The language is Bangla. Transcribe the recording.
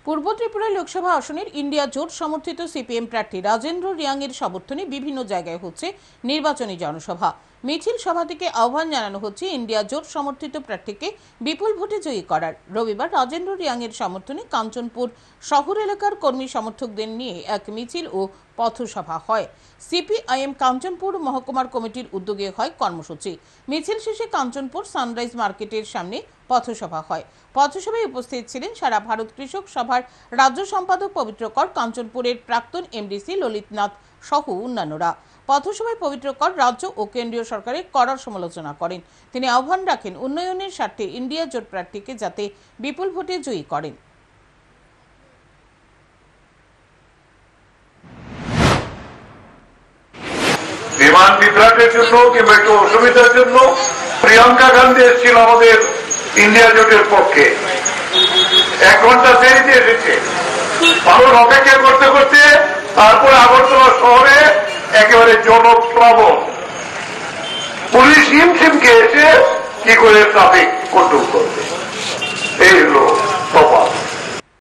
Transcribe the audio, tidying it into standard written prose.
পূর্ব ত্রিপুরা লোকসভা আসনের ইন্ডিয়া জোট সমর্থিত সিপিএম প্রার্থী রাজেন্দ্র রিয়াং এর সমর্থনে বিভিন্ন জায়গায় হচ্ছে নির্বাচনী জনসভা। মিছিল সভা থেকে আহ্বান জানানো হচ্ছে ইন্ডিয়া জোট সমর্থিত প্রার্থীকে বিপুল ভোটে জয়ী করার। রবিবার রাজেন্দ্র রিয়াং এর সমর্থনে কাঞ্চনপুর শহর এলাকার কর্মী সমর্থকদের নিয়ে এক মিছিল ও পথসভা হয়। সিপিআইএম কাঞ্চনপুর মহকুমার কমিটির উদ্যোগে হয় কর্মসূচি। মিছিল শেষে কাঞ্চনপুর সানরাইজ মার্কেটের সামনে পথসভা হয়। পথসভায় উপস্থিত ছিলেন সারা ভারত কৃষক সভার রাজ্য সম্পাদক পবিত্র কর, কাঞ্চনপুরের প্রাক্তন এমডিসি ললিতনাথ সহ অন্যান্যরা। পথসভায় পবিত্র কর রাজ্য ও কেন্দ্রীয় সরকারের কড়া সমালোচনা করেন। তিনি আহ্বান রাখেন উন্নয়নের স্বার্থে ইন্ডিয়া জোট প্রার্থীকে যাতে বিপুল ভোটে জয়ী করেন। বিমান বিভ্রাটের জন্য কিংবা একটু অসুবিধার জন্য প্রিয়াঙ্কা গান্ধী এসেছিল আমাদের ইন্ডিয়া জোটের পক্ষে। 1 ঘন্টা দেরিতে এসেছে। মানুষ অপেক্ষা করতে করতে তারপরে আগরতলা শহরে একেবারে জনপ্লাবন, পুলিশ হিমশিমকে এসে কি করে ট্রাফিক কন্ট্রোল করবে। এই হলো